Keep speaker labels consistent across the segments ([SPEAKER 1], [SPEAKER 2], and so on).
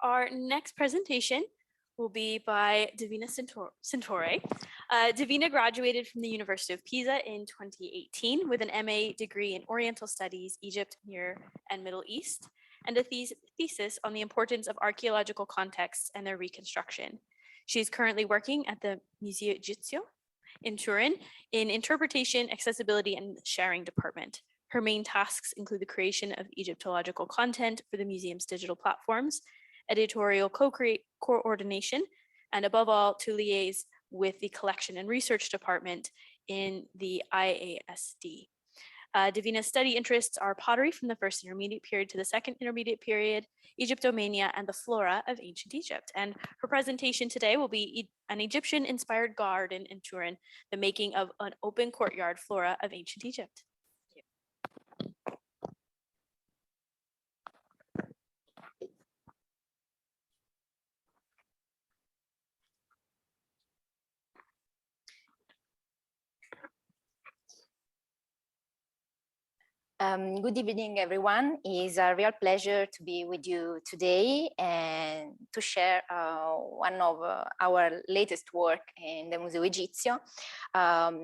[SPEAKER 1] Our next presentation will be by Divina Centore. Divina graduated from the University of Pisa in 2018 with an MA degree in Oriental Studies, Egypt, Near and Middle East, and a thesis on the importance of archaeological contexts and their reconstruction. She is currently working at the Museo Egizio in Turin in interpretation, accessibility, and sharing department. Her main tasks include the creation of Egyptological content for the museum's digital platforms, editorial coordination, and above all, to liaise with the collection and research department in the IASD. Divina's study interests are pottery from the first intermediate period to the second intermediate period, Egyptomania, and the flora of ancient Egypt. And her presentation today will be an Egyptian-inspired garden in Turin, the making of an open courtyard flora of ancient Egypt.
[SPEAKER 2] Good evening, everyone. It's a real pleasure to be with you today and to share one of our latest work in the Museo Egizio,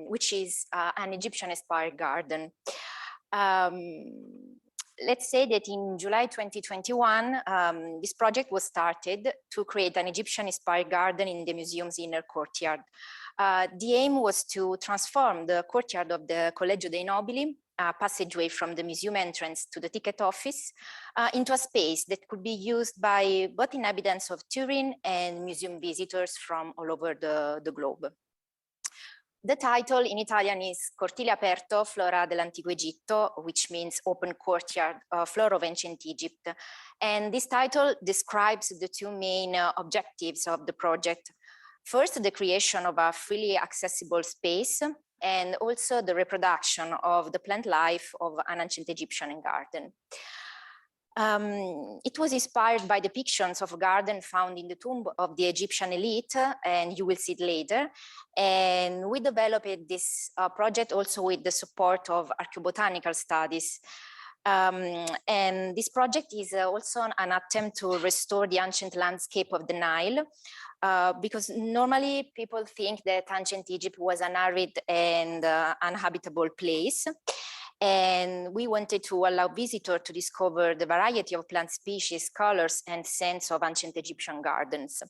[SPEAKER 2] which is an Egyptian-inspired garden. Let's say that in July 2021, this project was started to create an Egyptian-inspired garden in the museum's inner courtyard. The aim was to transform the courtyard of the Collegio dei Nobili, a passageway from the museum entrance to the ticket office, into a space that could be used by both inhabitants of Turin and museum visitors from all over the globe. The title in Italian is Cortile Aperto, Flora dell'Antico Egitto, which means open courtyard, flora of ancient Egypt. And this title describes the two main objectives of the project. First, the creation of a freely accessible space, and also the reproduction of the plant life of an ancient Egyptian garden. It was inspired by depictions of a garden found in the tomb of the Egyptian elite, and you will see it later. And we developed this project also with the support of archaeobotanical studies. And this project is also an attempt to restore the ancient landscape of the Nile, because normally people think that ancient Egypt was an arid and uninhabitable place. And we wanted to allow visitors to discover the variety of plant species, colors, and scents of ancient Egyptian gardens.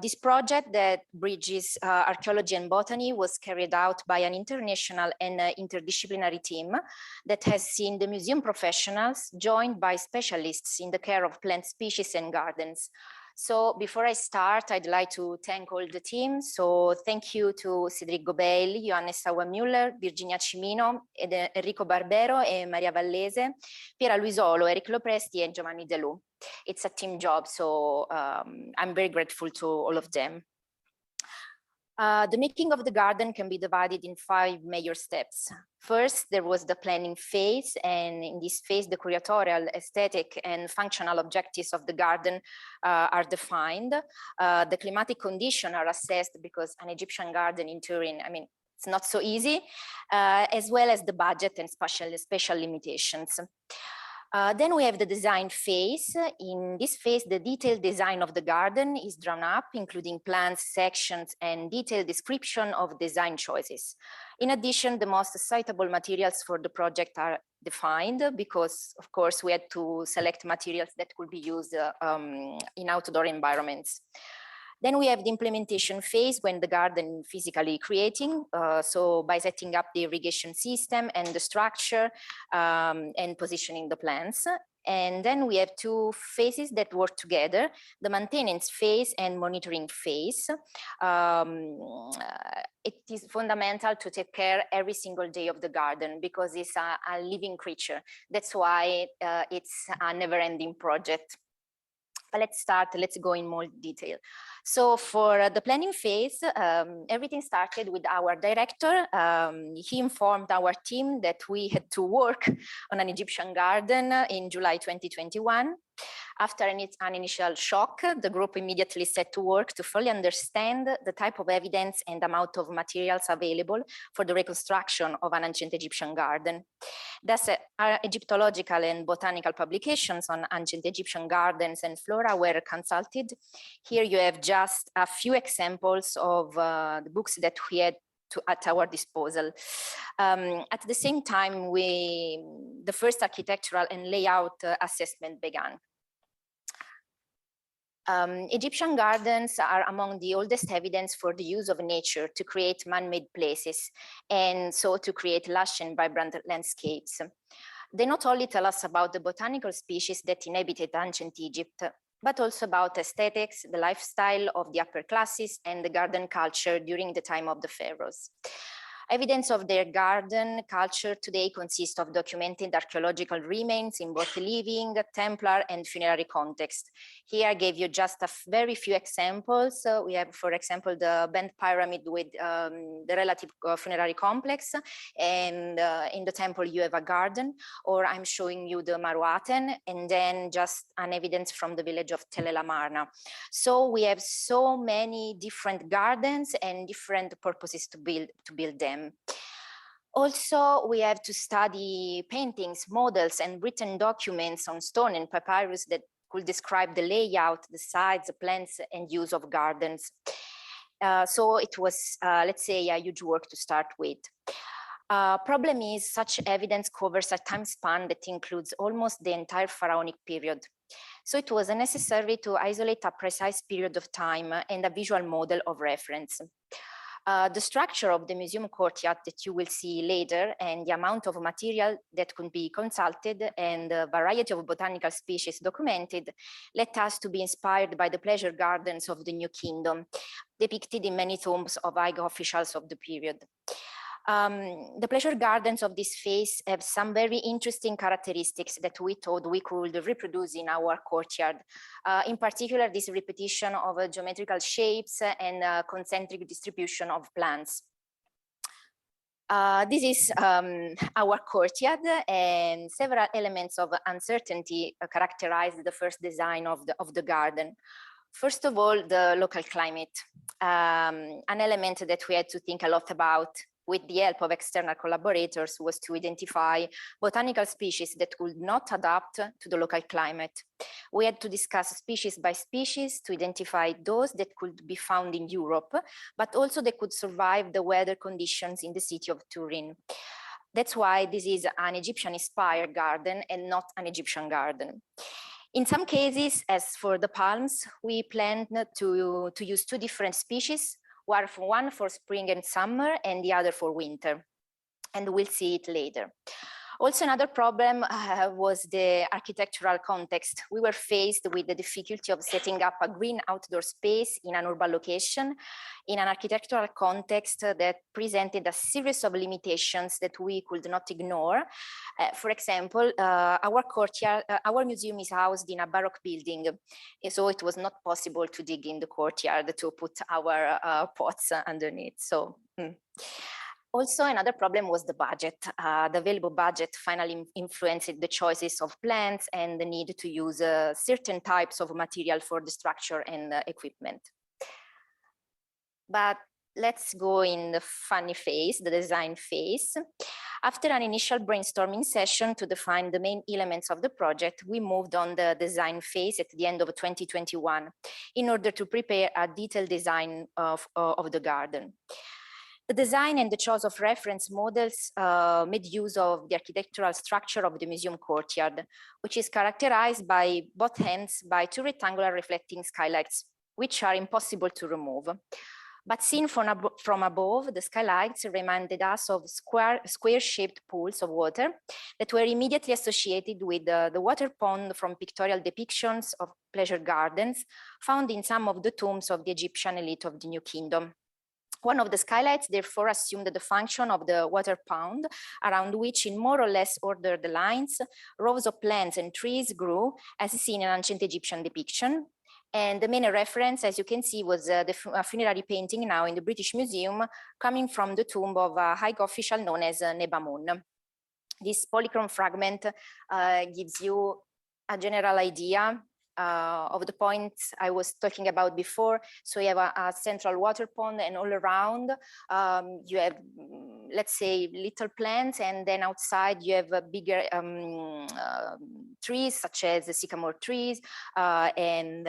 [SPEAKER 2] This project that bridges archaeology and botany was carried out by an international and interdisciplinary team that has seen the museum professionals joined by specialists in the care of plant species and gardens. So before I start, I'd like to thank all the team. So thank you to Cédric Gobeil, Johannes Sauer-Müller, Virginia Cimino, Enrico Barbero, and Maria Vallese, Piera Luisolo, Eric Lopresti, and Giovanni Delou. It's a team job, so I'm very grateful to all of them. The making of the garden can be divided in 5 major steps. First, there was the planning phase, and in this phase, the curatorial, aesthetic, and functional objectives of the garden are defined. The climatic conditions are assessed because an Egyptian garden in Turin, I mean, it's not so easy, as well as the budget and special limitations. Then we have the design phase. In this phase, the detailed design of the garden is drawn up, including plans, sections, and detailed description of design choices. In addition, the most suitable materials for the project are defined because, of course, we had to select materials that could be used in outdoor environments. Then we have the implementation phase when the garden is physically creating, so by setting up the irrigation system and the structure and positioning the plants. And then we have 2 phases that work together, the maintenance phase and monitoring phase. It is fundamental to take care every single day of the garden because it's a living creature. That's why it's a never-ending project. But let's go in more detail. So for the planning phase, everything started with our director. He informed our team that we had to work on an Egyptian garden in July 2021. After an initial shock, the group immediately set to work to fully understand the type of evidence and amount of materials available for the reconstruction of an ancient Egyptian garden. Thus, Egyptological and botanical publications on ancient Egyptian gardens and flora were consulted. Here you have just a few examples of the books that we had at our disposal. At the same time, the first architectural and layout assessment began. Egyptian gardens are among the oldest evidence for the use of nature to create man-made places, and so to create lush and vibrant landscapes. They not only tell us about the botanical species that inhabited ancient Egypt, but also about aesthetics, the lifestyle of the upper classes, and the garden culture during the time of the pharaohs. Evidence of their garden culture today consists of documented archaeological remains in both living, Templar, and funerary context. Here I gave you just a very few examples. We have, for example, the bent pyramid with the relative funerary complex, and in the temple you have a garden, or I'm showing you the Maruaten, and then just an evidence from the village of Tel El Amarna. So we have so many different gardens and different purposes to build them. Also, we have to study paintings, models, and written documents on stone and papyrus that could describe the layout, the size, the plans, and use of gardens. So it was, let's say, a huge work to start with. Problem is, such evidence covers a time span that includes almost the entire pharaonic period. So it was necessary to isolate a precise period of time and a visual model of reference. The structure of the museum courtyard that you will see later, and the amount of material that could be consulted, and the variety of botanical species documented, led us to be inspired by the pleasure gardens of the New Kingdom, depicted in many tombs of high officials of the period. The pleasure gardens of this phase have some very interesting characteristics that we thought we could reproduce in our courtyard. In particular, this repetition of geometrical shapes and concentric distribution of plants. This is our courtyard, and several elements of uncertainty characterized the first design of the garden. First of all, the local climate, an element that we had to think a lot about with the help of external collaborators was to identify botanical species that could not adapt to the local climate. We had to discuss species by species to identify those that could be found in Europe, but also that could survive the weather conditions in the city of Turin. That's why this is an Egyptian-inspired garden and not an Egyptian garden. In some cases, as for the palms, we planned to use two different species, one for spring and summer and the other for winter. And we'll see it later. Also, another problem was the architectural context. We were faced with the difficulty of setting up a green outdoor space in an urban location in an architectural context that presented a series of limitations that we could not ignore. For example, our courtyard, our museum is housed in a Baroque building, so it was not possible to dig in the courtyard to put our pots underneath. So. Also, another problem was the budget. The available budget finally influenced the choices of plants and the need to use certain types of material for the structure and equipment. But let's go in the funny phase, the design phase. After an initial brainstorming session to define the main elements of the project, we moved on the design phase at the end of 2021 in order to prepare a detailed design of the garden. The design and the choice of reference models made use of the architectural structure of the museum courtyard, which is characterized by both ends by two rectangular reflecting skylights, which are impossible to remove. But seen from above, the skylights reminded us of square-shaped pools of water that were immediately associated with the water pond from pictorial depictions of pleasure gardens found in some of the tombs of the Egyptian elite of the New Kingdom. One of the skylights therefore assumed the function of the water pond, around which in more or less ordered lines, rows of plants and trees grew, as seen in ancient Egyptian depiction. And the main reference, as you can see, was the funerary painting now in the British Museum, coming from the tomb of a high official known as Nebamun. This polychrome fragment gives you a general idea of the points I was talking about before. So you have a central water pond, and all around you have, let's say, little plants, and then outside you have bigger trees, such as the sycamore trees and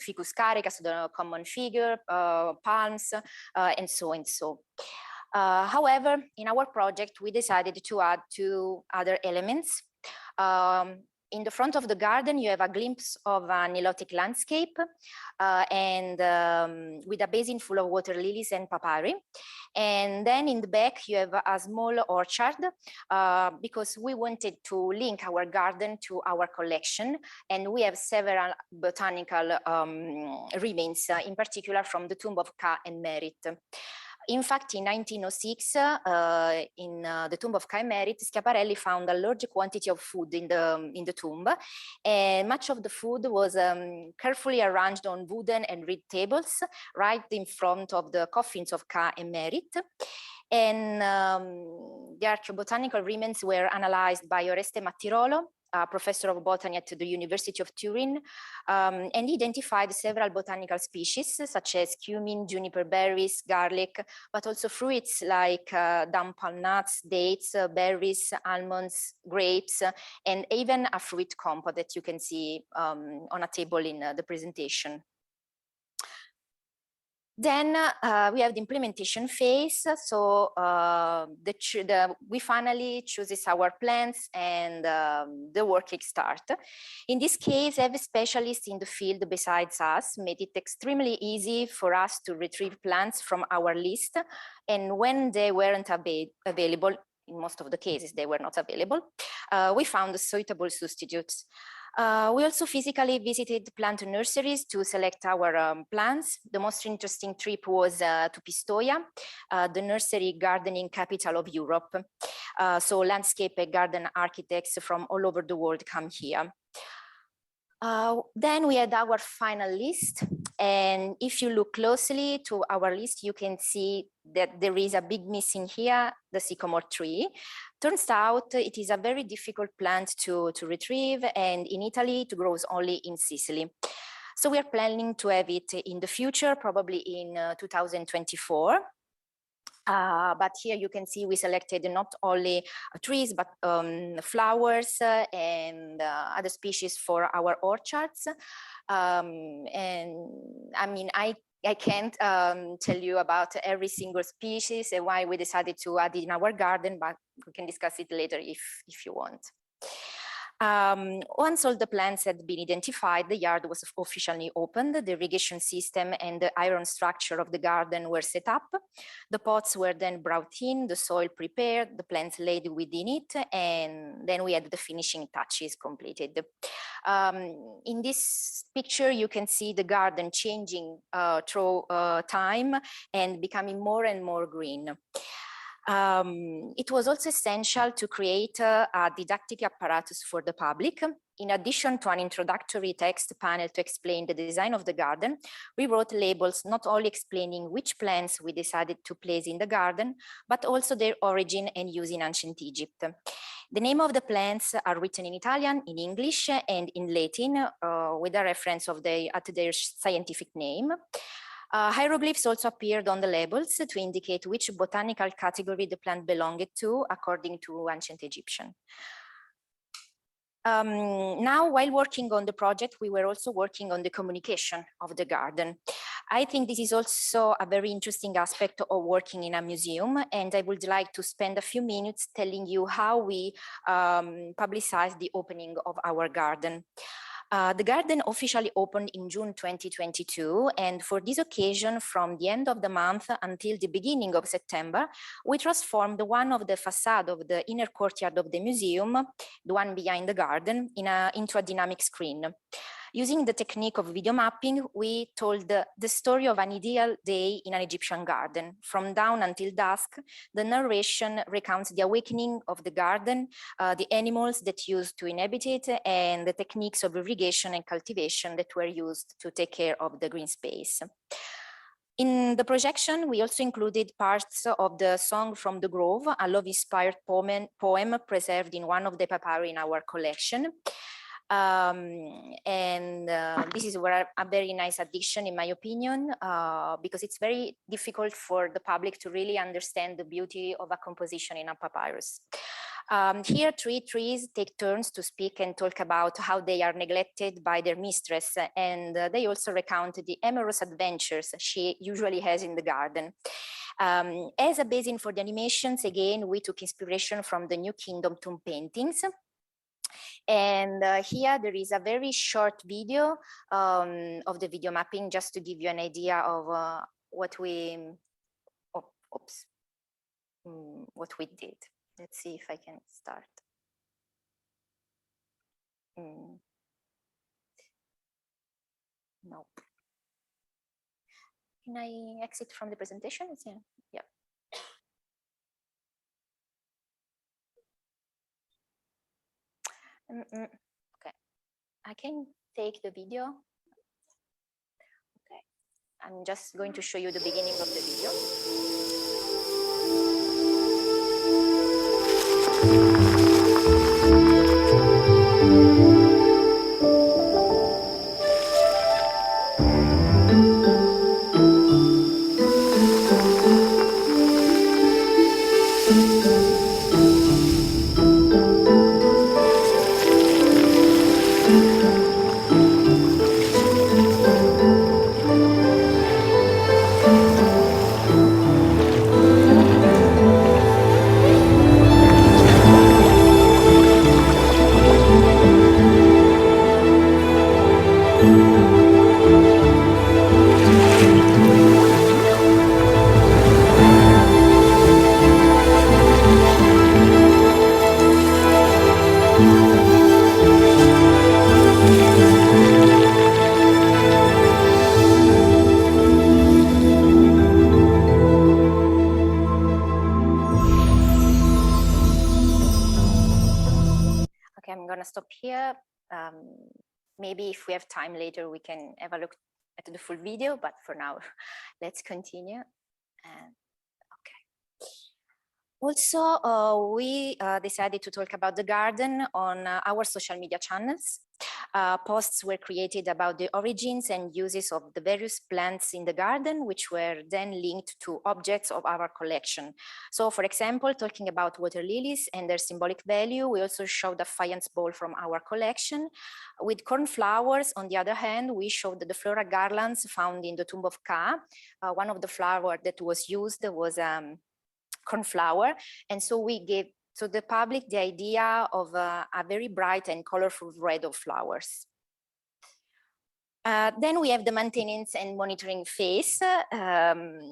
[SPEAKER 2] Ficus caricus, the common figure, palms, and so and so. However, in our project, we decided to add 2 other elements. In the front of the garden, you have a glimpse of a Nilotic landscape and with a basin full of water lilies and papyri. And then in the back, you have a small orchard because we wanted to link our garden to our collection. And we have several botanical remains, in particular from the tomb of Ka and Merit. In fact, in 1906, in the tomb of Kai Merit, Schiaparelli found a large quantity of food in the tomb, and much of the food was carefully arranged on wooden and reed tables right in front of the coffins of Ka and Merit. And the archaeobotanical remains were analyzed by Oreste Mattirolo, a professor of botany at the University of Turin, and identified several botanical species such as cumin, juniper berries, garlic, but also fruits like daim palm nuts, dates, berries, almonds, grapes, and even a fruit compote that you can see on a table in the presentation. Then we have the implementation phase. So we finally chooses our plants, and the work kickstart. In this case, every specialist in the field besides us made it extremely easy for us to retrieve plants from our list. And when they weren't available, in most of the cases they were not available, we found suitable substitutes. We also physically visited plant nurseries to select our plants. The most interesting trip was to Pistoia, the nursery gardening capital of Europe. So landscape and garden architects from all over the world come here. Then we had our final list. And if you look closely to our list, you can see that there is a big missing here, the sycamore tree. Turns out it is a very difficult plant to retrieve, and in Italy it grows only in Sicily. So we are planning to have it in the future, probably in 2024. But here you can see we selected not only trees, but flowers and other species for our orchards. And I mean, I can't tell you about every single species and why we decided to add it in our garden, but we can discuss it later if you want. Once all the plants had been identified, the yard was officially opened, the irrigation system and the iron structure of the garden were set up. The pots were then brought in, the soil prepared, the plants laid within it, and then we had the finishing touches completed. In this picture, you can see the garden changing through time and becoming more and more green. It was also essential to create a didactic apparatus for the public. In addition to an introductory text panel to explain the design of the garden, we wrote labels not only explaining which plants we decided to place in the garden, but also their origin and use in ancient Egypt. The name of the plants are written in Italian, in English, and in Latin, with a reference of at their scientific name. Hieroglyphs also appeared on the labels to indicate which botanical category the plant belonged to according to ancient Egyptian. Now, while working on the project, we were also working on the communication of the garden. I think this is also a very interesting aspect of working in a museum, and I would like to spend a few minutes telling you how we publicized the opening of our garden. The garden officially opened in June 2022, and for this occasion, from the end of the month until the beginning of September, we transformed one of the facade of the inner courtyard of the museum, the one behind the garden, into a dynamic screen. Using the technique of video mapping, we told the story of an ideal day in an Egyptian garden. From dawn until dusk, the narration recounts the awakening of the garden, the animals that used to inhabit it, and the techniques of irrigation and cultivation that were used to take care of the green space. In the projection, we also included parts of the Song from the Grove, a love-inspired poem preserved in one of the papyri in our collection. This is where a very nice addition, in my opinion, because it's very difficult for the public to really understand the beauty of a composition in a papyrus. Here, 3 trees take turns to speak and talk about how they are neglected by their mistress, and they also recount the amorous adventures she usually has in the garden. As a basis for the animations, again, we took inspiration from the New Kingdom tomb paintings. And here there is a very short video of the video mapping, just to give you an idea of what we, what we did. Let's see if I can start. Nope. Can I exit from the presentation? Yeah. Okay, I can take the video. Okay, I'm just going to show you the beginning of the video. I'm gonna stop here. Maybe if we have time later, we can have a look at the full video, but for now, let's continue. Okay. Also, we decided to talk about the garden on our social media channels. Posts were created about the origins and uses of the various plants in the garden, which were then linked to objects of our collection. So, for example, talking about water lilies and their symbolic value, we also showed a faience bowl from our collection. With cornflowers, on the other hand, we showed the floral garlands found in the tomb of Ka. One of the flowers that was used was cornflower, and so we gave to the public the idea of a very bright and colorful red of flowers. Then we have the maintenance and monitoring phase.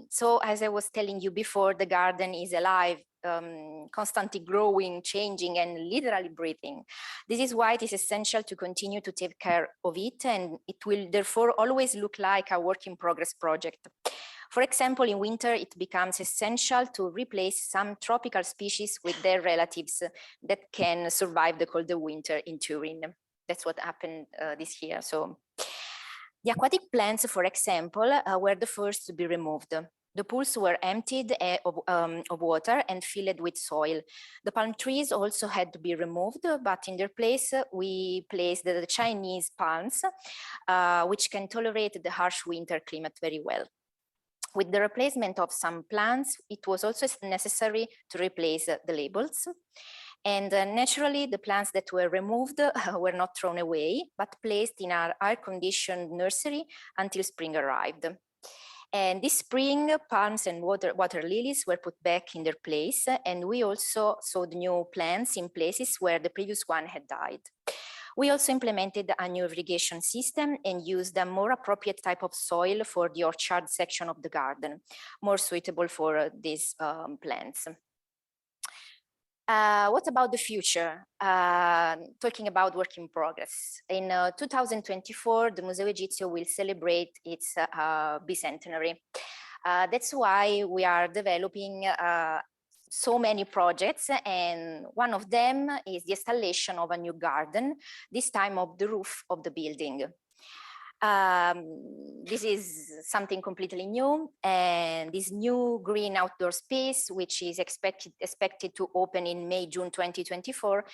[SPEAKER 2] So as I was telling you before, the garden is alive, constantly growing, changing, and literally breathing. This is why it is essential to continue to take care of it, and it will therefore always look like a work in progress project. For example, in winter, it becomes essential to replace some tropical species with their relatives that can survive the colder winter in Turin. That's what happened this year. So the aquatic plants, for example, were the first to be removed. The pools were emptied of water and filled with soil. The palm trees also had to be removed, but in their place, we placed the Chinese palms, which can tolerate the harsh winter climate very well. With the replacement of some plants, it was also necessary to replace the labels. And naturally, the plants that were removed were not thrown away, but placed in our air-conditioned nursery until spring arrived. And this spring, palms and water lilies were put back in their place, and we also sowed new plants in places where the previous one had died. We also implemented a new irrigation system and used a more appropriate type of soil for the orchard section of the garden, more suitable for these plants. What about the future? Talking about work in progress. In 2024, the Museo Egizio will celebrate its bicentenary. That's why we are developing so many projects, and one of them is the installation of a new garden, this time of the roof of the building. This is something completely new, and this new green outdoor space, which is expected to open in May, June 2024,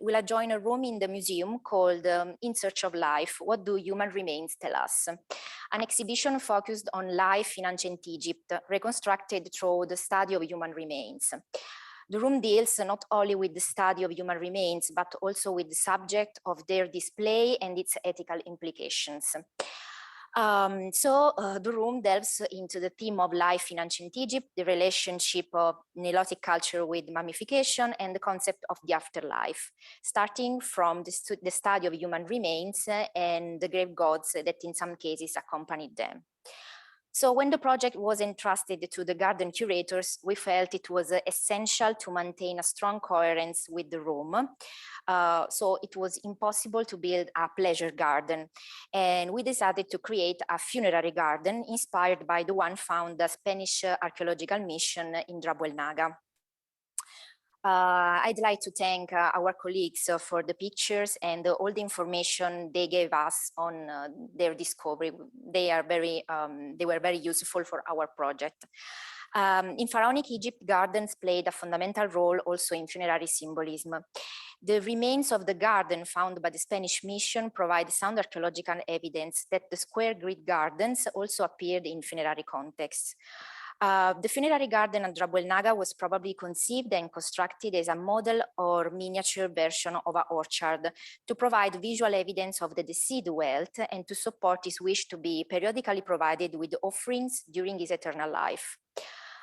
[SPEAKER 2] will adjoin a room in the museum called In Search of Life, What Do Human Remains Tell Us? An exhibition focused on life in ancient Egypt, reconstructed through the study of human remains. The room deals not only with the study of human remains, but also with the subject of their display and its ethical implications. The room delves into the theme of life in ancient Egypt, the relationship of Nilotic culture with mummification, and the concept of the afterlife, starting from the study of human remains and the grave gods that in some cases accompanied them. So when the project was entrusted to the garden curators, we felt it was essential to maintain a strong coherence with the room. So it was impossible to build a pleasure garden. And we decided to create a funerary garden inspired by the one found the Spanish archaeological mission in Drabuelnaga. I'd like to thank our colleagues for the pictures and all the information they gave us on their discovery. They were very useful for our project. In Pharaonic Egypt, gardens played a fundamental role also in funerary symbolism. The remains of the garden found by the Spanish mission provide sound archaeological evidence that the square grid gardens also appeared in funerary contexts. The funerary garden at Drabuelnaga was probably conceived and constructed as a model or miniature version of an orchard to provide visual evidence of the deceased wealth and to support his wish to be periodically provided with offerings during his eternal life.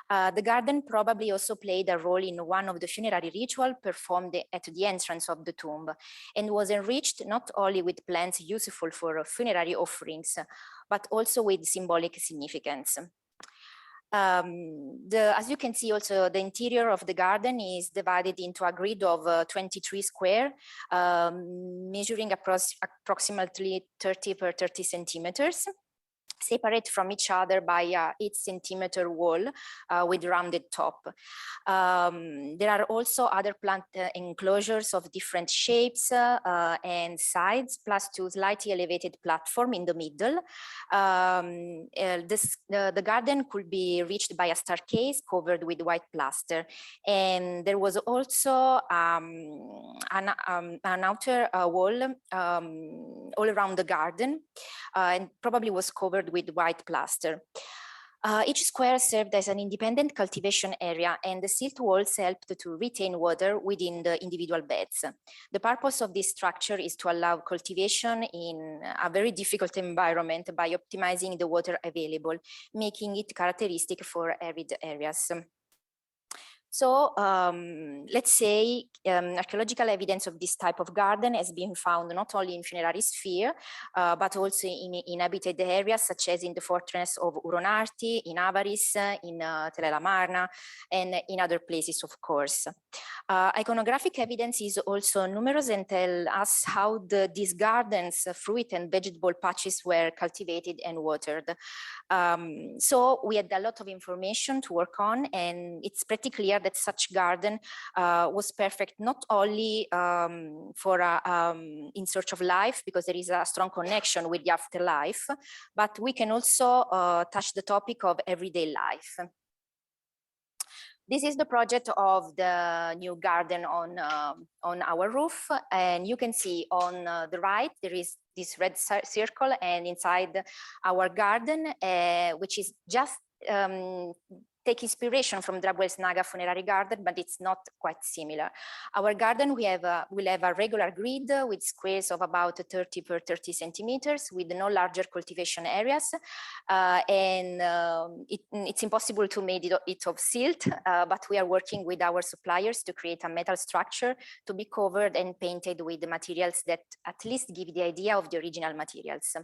[SPEAKER 2] The garden probably also played a role in one of the funerary rituals performed at the entrance of the tomb and was enriched not only with plants useful for funerary offerings, but also with symbolic significance. As you can see also, the interior of the garden is divided into a grid of 23 square, measuring approximately 30 per 30 centimeters. Separate from each other by 8-centimeter wall with rounded top. There are also other plant enclosures of different shapes and sides, plus two slightly elevated platform in the middle. The garden could be reached by a staircase covered with white plaster. And there was also an outer wall all around the garden and probably was covered with white plaster. Each square served as an independent cultivation area, and the silt walls helped to retain water within the individual beds. The purpose of this structure is to allow cultivation in a very difficult environment by optimizing the water available, making it characteristic for arid areas. So let's say archaeological evidence of this type of garden has been found not only in funerary sphere, but also in inhabited areas such as in the fortress of Uronarti, in Avaris, in Telelamarna, and in other places, of course. Iconographic evidence is also numerous and tell us how these gardens, fruit and vegetable patches were cultivated and watered. So we had a lot of information to work on, and it's pretty clear that such garden was perfect not only for In Search of Life, because there is a strong connection with the afterlife, but we can also touch the topic of everyday life. This is the project of the new garden on our roof, and you can see on the right there is this red circle, and inside our garden, which is just take inspiration from Drabuelnaga funerary garden, but it's not quite similar. Our garden will have a regular grid with squares of about 30 per 30 centimeters with no larger cultivation areas. It's impossible to make it of silt, but we are working with our suppliers to create a metal structure to be covered and painted with the materials that at least give the idea of the original materials.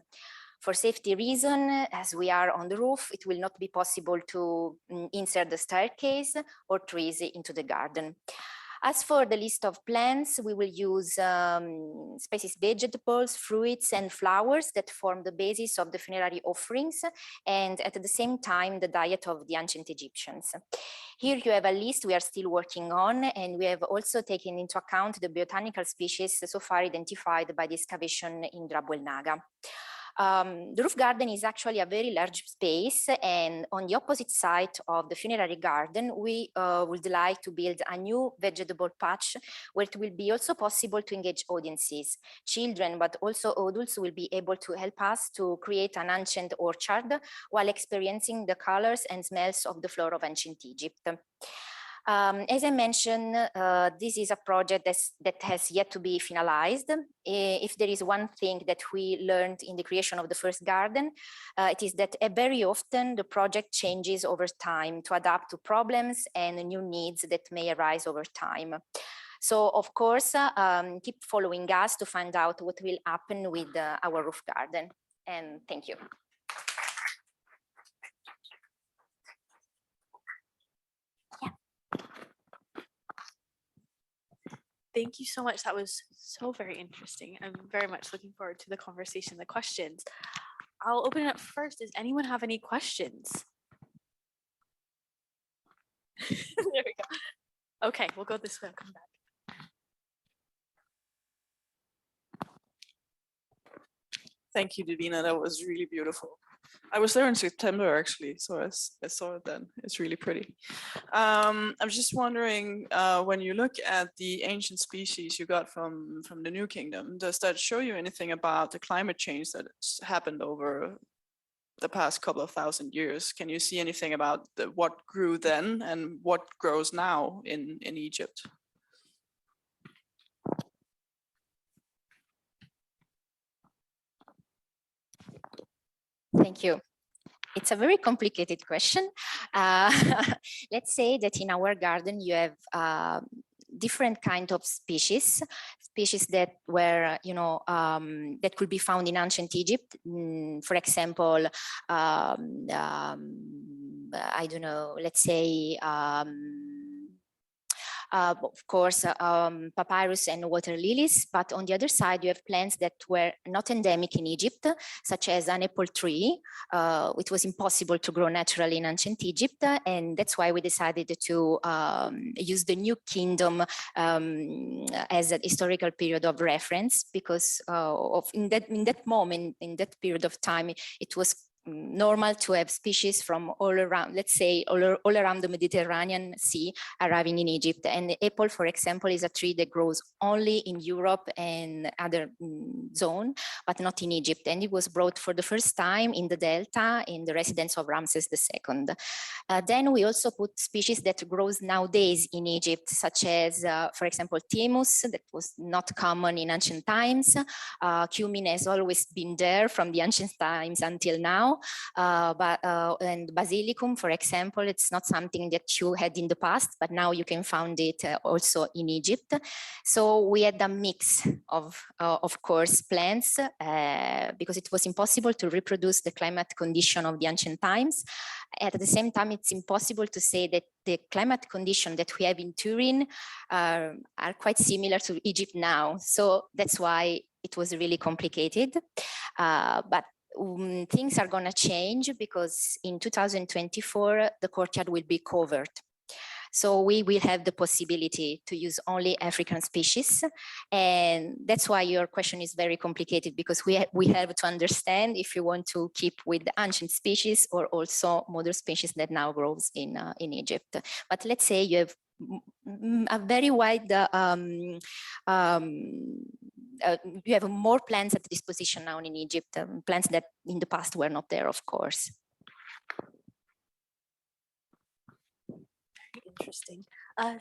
[SPEAKER 2] For safety reason, as we are on the roof, it will not be possible to insert the staircase or trees into the garden. As for the list of plants, we will use species vegetables, fruits, and flowers that form the basis of the funerary offerings, and at the same time, the diet of the ancient Egyptians. Here you have a list we are still working on, and we have also taken into account the botanical species so far identified by the excavation in Drabuelnaga. The roof garden is actually a very large space, and on the opposite side of the funerary garden, we would like to build a new vegetable patch where it will be also possible to engage audiences. Children, but also adults will be able to help us to create an ancient orchard while experiencing the colors and smells of the flora of ancient Egypt. As I mentioned, this is a project that has yet to be finalized. If there is one thing that we learned in the creation of the first garden, it is that very often the project changes over time to adapt to problems and new needs that may arise over time. So of course, keep following us to find out what will happen with our roof garden. And thank you.
[SPEAKER 1] Thank you so much. That was so very interesting. I'm very much looking forward to the conversation, the questions. I'll open it up first. Does anyone have any questions? There we go. Okay, we'll go this way. I'll come back.
[SPEAKER 3] Thank you, Divina. That was really beautiful. I was there in September, actually, so I saw it then. It's really pretty. I'm just wondering, when you look at the ancient species you got from the New Kingdom, does that show you anything about the climate change that's happened over the past couple of thousand years? Can you see anything about what grew then and what grows now in Egypt?
[SPEAKER 2] Thank you. It's a very complicated question. Let's say that in our garden you have different kind of species that were, that could be found in ancient Egypt. For example, I don't know, let's say, of course, papyrus and water lilies, but on the other side, you have plants that were not endemic in Egypt, such as an apple tree. It was impossible to grow naturally in ancient Egypt, and that's why we decided to use the New Kingdom as a historical period of reference, because in that moment, in that period of time, it was normal to have species from all around, let's say all around the Mediterranean Sea arriving in Egypt. And the apple, for example, is a tree that grows only in Europe and other zone, but not in Egypt. And it was brought for the first time in the Delta in the residence of Ramses II. Then we also put species that grows nowadays in Egypt, such as, for example, thymus, that was not common in ancient times. Cumin has always been there from the ancient times until now. And basilicum, for example, it's not something that you had in the past, but now you can find it also in Egypt. So we had a mix of course, plants, because it was impossible to reproduce the climate condition of the ancient times. At the same time, it's impossible to say that the climate condition that we have in Turin are quite similar to Egypt now. So that's why it was really complicated. But things are going to change, because in 2024, the courtyard will be covered. So we will have the possibility to use only African species. And that's why your question is very complicated, because we have to understand if you want to keep with the ancient species or also modern species that now grows in Egypt. But let's say you have a very wide, you have more plants at disposition now in Egypt, plants that in the past were not there, of course.
[SPEAKER 1] Very interesting. Oh,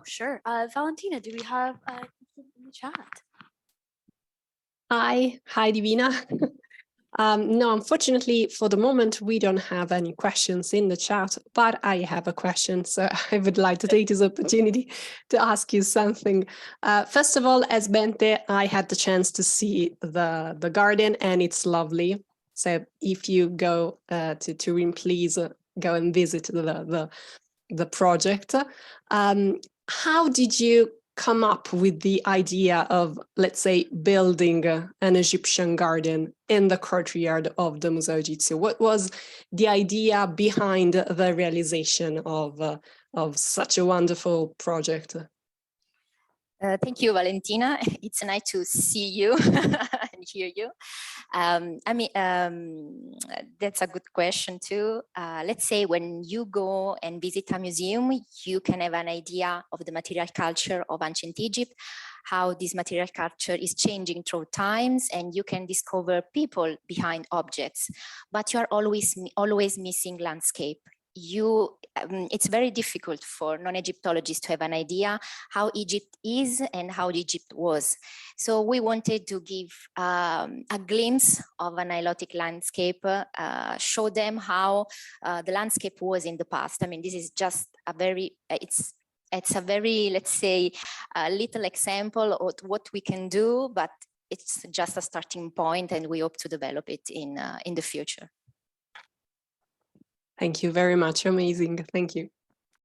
[SPEAKER 1] sure. Valentina, do we have in the chat?
[SPEAKER 4] Hi, Divina. No, unfortunately, for the moment, we don't have any questions in the chat, but I have a question. So I would like to take this opportunity to ask you something. First of all, as Bente, I had the chance to see the garden, and it's lovely. So if you go to Turin, please go and visit the project. How did you come up with the idea of, let's say, building an Egyptian garden in the courtyard of the Museo Egizio? What was the idea behind the realization of such a wonderful project?
[SPEAKER 2] Thank you, Valentina. It's nice to see you and hear you. That's a good question too. Let's say when you go and visit a museum, you can have an idea of the material culture of ancient Egypt, how this material culture is changing through times, and you can discover people behind objects, but you are always missing landscape. It's very difficult for non-Egyptologists to have an idea how Egypt is and how Egypt was. So we wanted to give a glimpse of a Nilotic landscape, show them how the landscape was in the past. I mean, this is just a very, it's a very, let's say, little example of what we can do, but it's just a starting point, and we hope to develop it in the future.
[SPEAKER 4] Thank you very much. Amazing. Thank you.